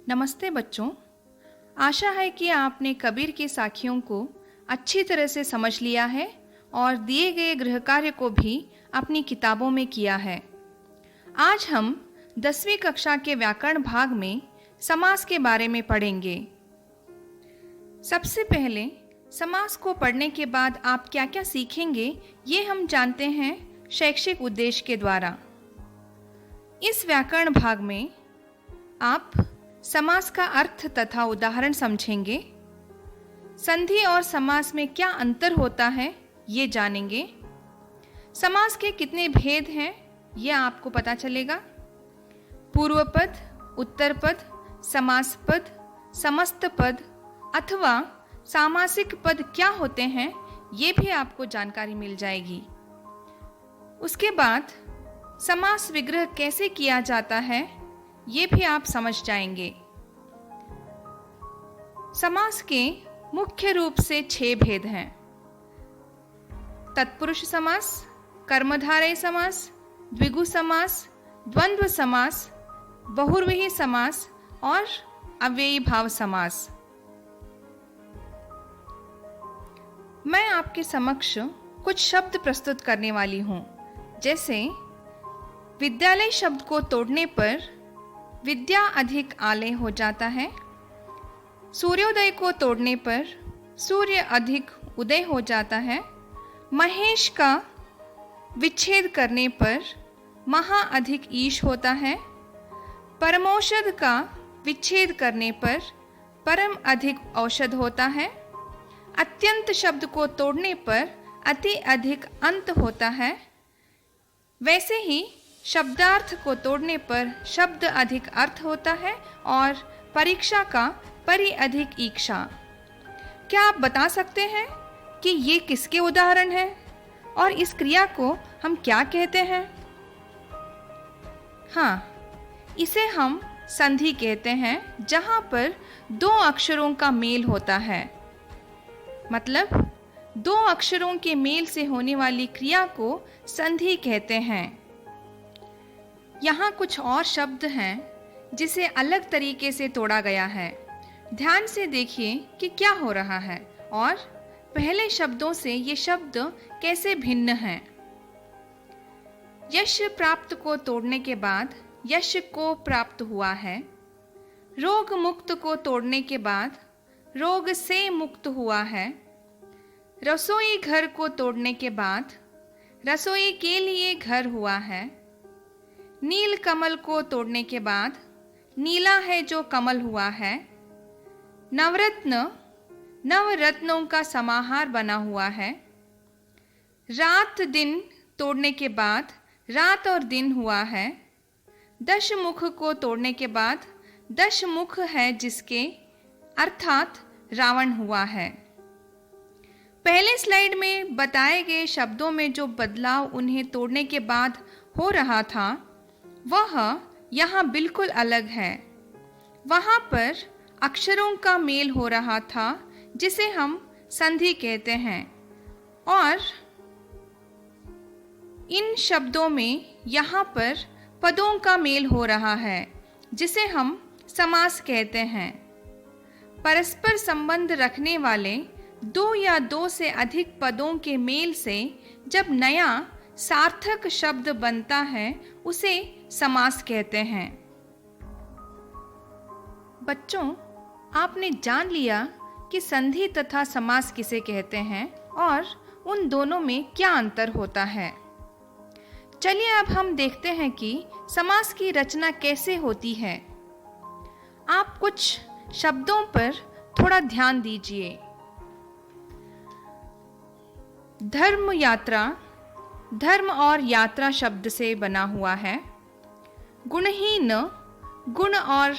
नमस्ते बच्चों। आशा है कि आपने कबीर की साखियों को अच्छी तरह से समझ लिया है और दिए गए गृह कार्य को भी अपनी किताबों में किया है। आज हम 10वीं कक्षा के व्याकरण भाग में समास के बारे में पढ़ेंगे। सबसे पहले समास को पढ़ने के बाद आप क्या क्या सीखेंगे ये हम जानते हैं शैक्षिक उद्देश्य के द्वारा। इस व्याकरण भाग में आप समास का अर्थ तथा उदाहरण समझेंगे। संधि और समास में क्या अंतर होता है ये जानेंगे। समास के कितने भेद हैं यह आपको पता चलेगा। पूर्व पद, उत्तर पद, समास पद, समस्त पद अथवा सामासिक पद क्या होते हैं ये भी आपको जानकारी मिल जाएगी। उसके बाद समास विग्रह कैसे किया जाता है ये भी आप समझ जाएंगे। समास के मुख्य रूप से 6 भेद हैं। तत्पुरुष समास, कर्मधारय समास, द्विगु समास, द्वंद्व समास, बहुव्रीहि समास और अव्ययी भाव समास। मैं आपके समक्ष कुछ शब्द प्रस्तुत करने वाली हूं। जैसे विद्यालय शब्द को तोड़ने पर विद्या अधिक आलय हो जाता है। सूर्योदय को तोड़ने पर सूर्य अधिक उदय हो जाता है। महेश का विच्छेद करने पर महा अधिक ईश होता है। परमौषध का विच्छेद करने पर परम अधिक औषध होता है। अत्यंत शब्द को तोड़ने पर अति अधिक अंत होता है। वैसे ही शब्दार्थ को तोड़ने पर शब्द अधिक अर्थ होता है और परीक्षा का परि अधिक ईक्षा। क्या आप बता सकते हैं कि ये किसके उदाहरण हैं और इस क्रिया को हम क्या कहते हैं? हाँ, इसे हम संधि कहते हैं, जहां पर 2 अक्षरों का मेल होता है। मतलब 2 अक्षरों के मेल से होने वाली क्रिया को संधि कहते हैं। यहाँ कुछ और शब्द हैं जिसे अलग तरीके से तोड़ा गया है। ध्यान से देखिए कि क्या हो रहा है और पहले शब्दों से ये शब्द कैसे भिन्न हैं। यश प्राप्त को तोड़ने के बाद यश को प्राप्त हुआ है। रोग मुक्त को तोड़ने के बाद रोग से मुक्त हुआ है। रसोई घर को तोड़ने के बाद रसोई के लिए घर हुआ है। नील कमल को तोड़ने के बाद नीला है जो कमल हुआ है। नवरत्न नवरत्नों का समाहार बना हुआ है। रात दिन तोड़ने के बाद रात और दिन हुआ है। दशमुख को तोड़ने के बाद दशमुख है जिसके अर्थात रावण हुआ है। पहले स्लाइड में बताए गए शब्दों में जो बदलाव उन्हें तोड़ने के बाद हो रहा था वह यहाँ बिल्कुल अलग है। वहाँ पर अक्षरों का मेल हो रहा था जिसे हम संधि कहते हैं और इन शब्दों में यहाँ पर पदों का मेल हो रहा है जिसे हम समास कहते हैं। परस्पर संबंध रखने वाले 2 या 2 से अधिक पदों के मेल से जब नया सार्थक शब्द बनता है उसे समास कहते हैं। बच्चों, आपने जान लिया कि संधि तथा समास किसे कहते हैं और उन दोनों में क्या अंतर होता है। चलिए अब हम देखते हैं कि समास की रचना कैसे होती है। आप कुछ शब्दों पर थोड़ा ध्यान दीजिए। धर्म यात्रा धर्म और यात्रा शब्द से बना हुआ है। गुणहीन गुण और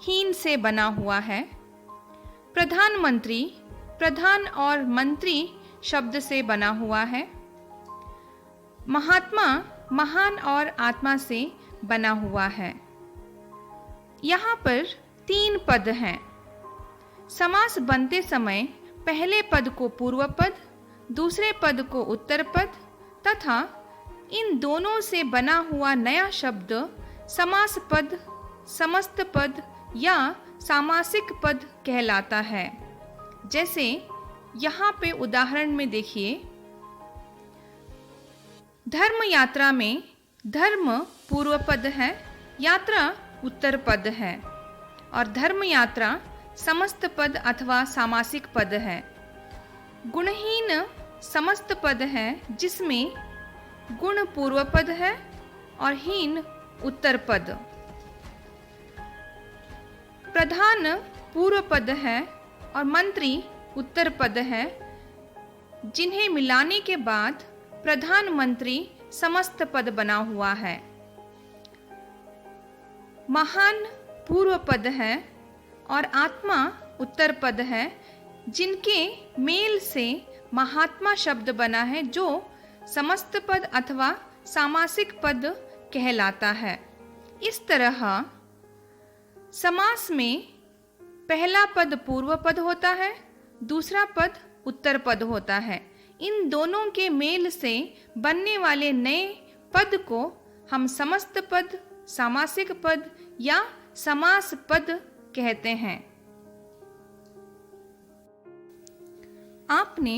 हीन से बना हुआ है। प्रधानमंत्री प्रधान और मंत्री शब्द से बना हुआ है। महात्मा महान और आत्मा से बना हुआ है। यहाँ पर 3 पद हैं। समास बनते समय पहले पद को पूर्व पद, दूसरे पद को उत्तर पद तथा इन दोनों से बना हुआ नया शब्द समास पद, समस्त पद या सामासिक पद कहलाता है। जैसे यहाँ पे उदाहरण में देखिए, धर्म यात्रा में धर्म पूर्व पद है, यात्रा उत्तर पद है, और धर्म यात्रा समस्त पद अथवा सामासिक पद है। गुणहीन समस्त पद है, जिसमें गुण पूर्व पद है और हीन उत्तर पद। प्रधान पूर्व पद है और मंत्री उत्तर पद है, जिन्हें मिलाने के बाद प्रधानमंत्री समस्त पद बना हुआ है। महान पूर्व पद है और आत्मा उत्तर पद है, जिनके मेल से महात्मा शब्द बना है, जो समस्त पद अथवा सामासिक पद कहलाता है। इस तरह समास में पहला पद पूर्व पद होता है, दूसरा पद उत्तर पद होता है। इन दोनों के मेल से बनने वाले नए पद को हम समस्त पद, सामासिक पद या समास पद कहते हैं। आपने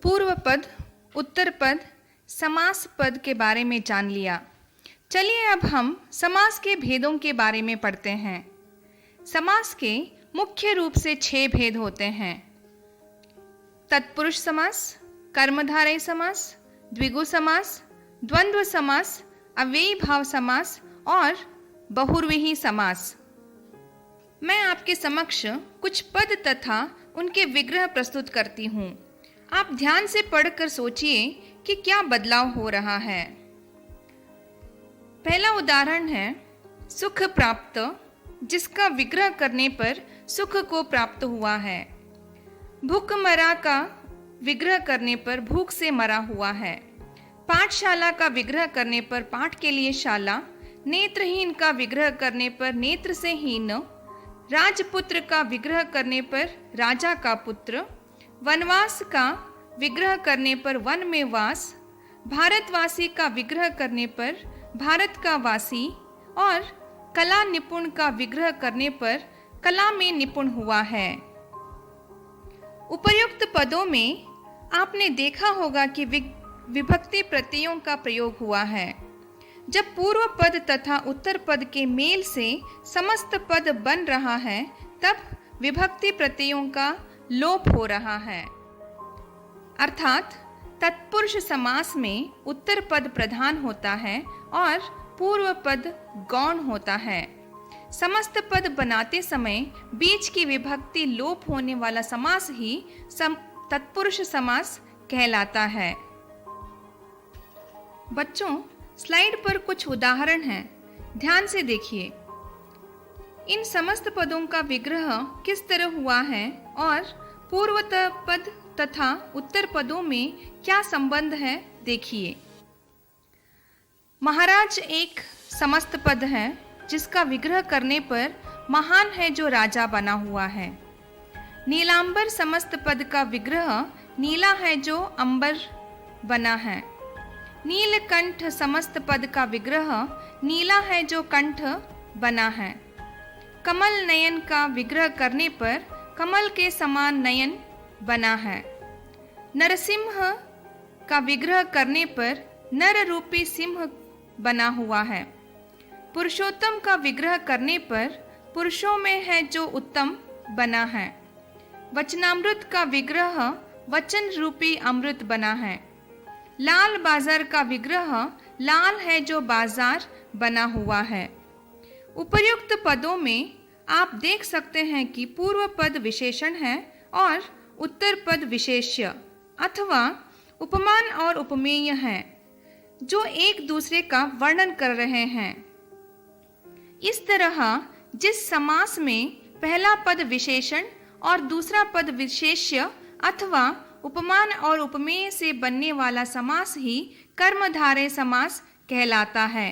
पूर्व पद, उत्तर पद, समास पद के बारे में जान लिया। चलिए अब हम समास के भेदों के बारे में पढ़ते हैं। समास के मुख्य रूप से 6 भेद होते हैं। तत्पुरुष समास, कर्मधारय समास, द्विगु समास, द्वंद्व समास, अव्ययी भाव समास और बहुव्रीहि समास। मैं आपके समक्ष कुछ पद तथा उनके विग्रह प्रस्तुत करती हूँ। आप ध्यान से पढ़कर सोचिए कि क्या बदलाव हो रहा है। पहला उदाहरण है सुख प्राप्त, जिसका विग्रह करने पर सुख को प्राप्त हुआ है। भूख मरा का विग्रह करने पर भूख से मरा हुआ है। पाठशाला का विग्रह करने पर पाठ के लिए शाला। नेत्रहीन का विग्रह करने पर नेत्र से हीन। राजपुत्र का विग्रह करने पर राजा का पुत्र। वनवास का विग्रह करने पर वन में वास। भारतवासी का विग्रह करने पर भारत का वासी। और कला निपुण का विग्रह करने पर कला में निपुण हुआ है। उपर्युक्त पदों में आपने देखा होगा कि विभक्ति प्रत्ययों का प्रयोग हुआ है। जब पूर्व पद तथा उत्तर पद के मेल से समस्त पद बन रहा है, तब विभक्ति प्रत्ययों का लोप हो रहा है। अर्थात तत्पुरुष समास में उत्तर पद प्रधान होता है और पूर्व पद गौण होता है। समस्त पद बनाते समय बीच की विभक्ति लोप होने वाला समास ही तत्पुरुष समास कहलाता है। बच्चों, स्लाइड पर कुछ उदाहरण हैं, ध्यान से देखिए। इन समस्त पदों का विग्रह किस तरह हुआ है और पूर्व पद तथा उत्तर पदों में क्या संबंध है, देखिए। महाराज एक समस्त पद है, जिसका विग्रह करने पर महान है जो राजा बना हुआ है। नीलांबर समस्त पद का विग्रह नीला है जो अंबर बना है। नीलकंठ समस्त पद का विग्रह नीला है जो कंठ बना है। कमल नयन का विग्रह करने पर कमल के समान नयन बना है। नरसिंह का विग्रह करने पर नर रूपी सिंह बना हुआ है। पुरुषोत्तम का विग्रह करने पर पुरुषों में है जो उत्तम बना है। वचनामृत का विग्रह वचन रूपी अमृत बना है। लाल बाजार का विग्रह लाल है जो बाजार बना हुआ है। उपर्युक्त पदों में आप देख सकते हैं कि पूर्व पद विशेषण है और उत्तर पद विशेष्य अथवा उपमान और उपमेय हैं, जो एक दूसरे का वर्णन कर रहे हैं। इस तरह जिस समास में पहला पद विशेषण और दूसरा पद विशेष्य अथवा उपमान और उपमेय से बनने वाला समास ही कर्मधारय समास कहलाता है।